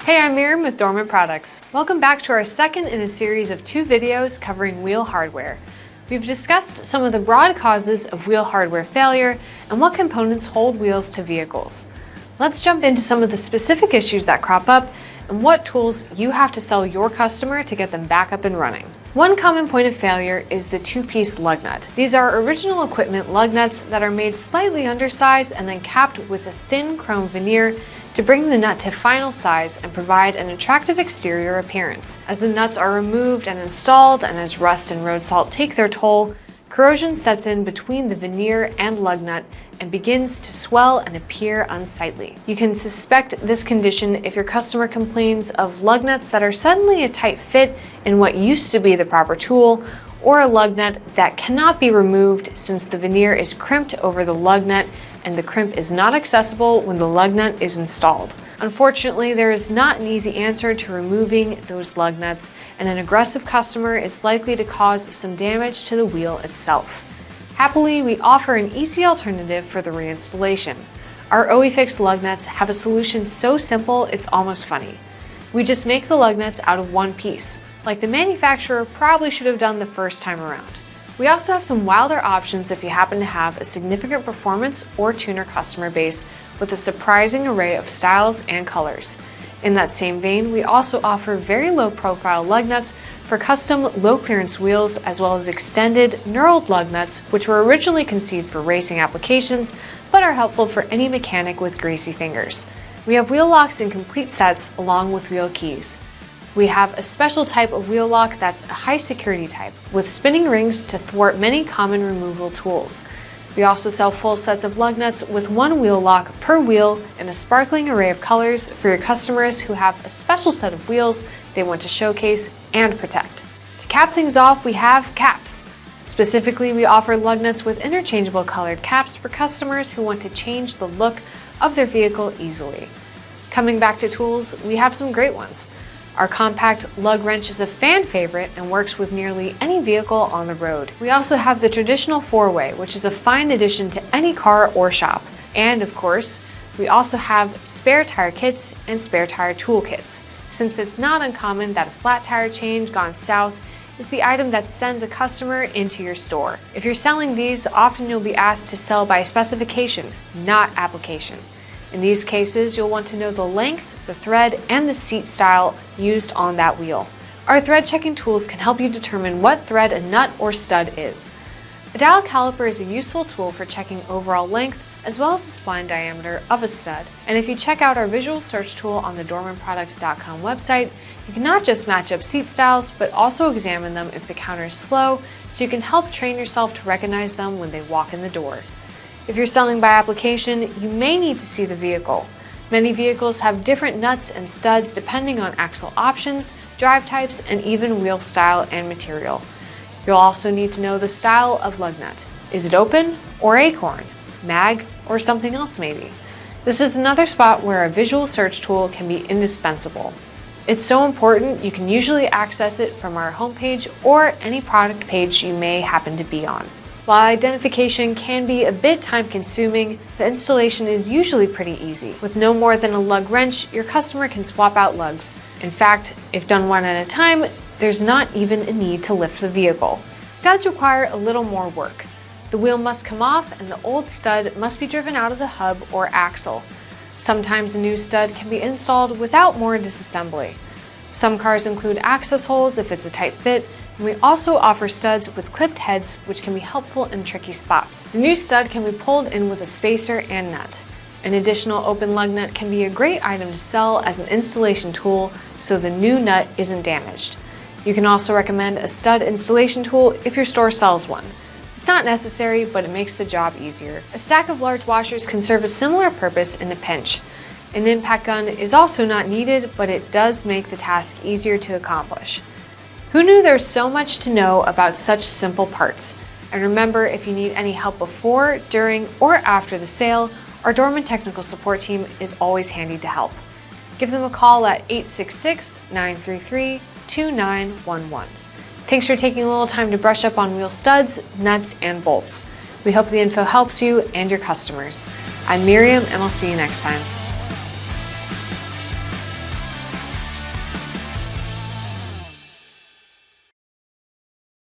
Hey, I'm Miriam with Dorman Products. Welcome back to our second in a series of 2 videos covering wheel hardware. We've discussed some of the broad causes of wheel hardware failure and what components hold wheels to vehicles. Let's jump into some of the specific issues that crop up and what tools you have to sell your customer to get them back up and running. One common point of failure is the 2-piece lug nut. These are original equipment lug nuts that are made slightly undersized and then capped with a thin chrome veneer to bring the nut to final size and provide an attractive exterior appearance. As the nuts are removed and installed, and as rust and road salt take their toll, corrosion sets in between the veneer and lug nut and begins to swell and appear unsightly. You can suspect this condition if your customer complains of lug nuts that are suddenly a tight fit in what used to be the proper tool, or a lug nut that cannot be removed since the veneer is crimped over the lug nut and the crimp is not accessible when the lug nut is installed. Unfortunately, there is not an easy answer to removing those lug nuts, and an aggressive customer is likely to cause some damage to the wheel itself. Happily, we offer an easy alternative for the reinstallation. Our OE-Fix lug nuts have a solution so simple it's almost funny. We just make the lug nuts out of one piece, like the manufacturer probably should have done the first time around. We also have some wilder options if you happen to have a significant performance or tuner customer base with a surprising array of styles and colors. In that same vein, we also offer very low profile lug nuts for custom low clearance wheels, as well as extended knurled lug nuts, which were originally conceived for racing applications but are helpful for any mechanic with greasy fingers. We have wheel locks in complete sets along with wheel keys. We have a special type of wheel lock that's a high security type with spinning rings to thwart many common removal tools. We also sell full sets of lug nuts with one wheel lock per wheel in a sparkling array of colors for your customers who have a special set of wheels they want to showcase and protect. To cap things off, we have caps. Specifically, we offer lug nuts with interchangeable colored caps for customers who want to change the look of their vehicle easily. Coming back to tools, we have some great ones. Our compact lug wrench is a fan favorite and works with nearly any vehicle on the road. We also have the traditional 4-way, which is a fine addition to any car or shop. And of course, we also have spare tire kits and spare tire tool kits, since it's not uncommon that a flat tire change gone south is the item that sends a customer into your store. If you're selling these, often you'll be asked to sell by specification, not application. In these cases, you'll want to know the length, the thread, and the seat style used on that wheel. Our thread checking tools can help you determine what thread a nut or stud is. A dial caliper is a useful tool for checking overall length as well as the spline diameter of a stud. And if you check out our visual search tool on the dormanproducts.com website, you can not just match up seat styles, but also examine them if the counter is slow, so you can help train yourself to recognize them when they walk in the door. If you're selling by application, you may need to see the vehicle. Many vehicles have different nuts and studs depending on axle options, drive types, and even wheel style and material. You'll also need to know the style of lug nut. Is it open or acorn, mag, or something else maybe? This is another spot where a visual search tool can be indispensable. It's so important you can usually access it from our homepage or any product page you may happen to be on. While identification can be a bit time-consuming, the installation is usually pretty easy. With no more than a lug wrench, your customer can swap out lugs. In fact, if done one at a time, there's not even a need to lift the vehicle. Studs require a little more work. The wheel must come off and the old stud must be driven out of the hub or axle. Sometimes a new stud can be installed without more disassembly. Some cars include access holes if it's a tight fit, and we also offer studs with clipped heads, which can be helpful in tricky spots. The new stud can be pulled in with a spacer and nut. An additional open lug nut can be a great item to sell as an installation tool so the new nut isn't damaged. You can also recommend a stud installation tool if your store sells one. It's not necessary, but it makes the job easier. A stack of large washers can serve a similar purpose in a pinch. An impact gun is also not needed, but it does make the task easier to accomplish. Who knew there's so much to know about such simple parts? And remember, if you need any help before, during, or after the sale, our Dorman technical support team is always handy to help. Give them a call at 866-933-2911. Thanks for taking a little time to brush up on wheel studs, nuts, and bolts. We hope the info helps you and your customers. I'm Miriam, and I'll see you next time.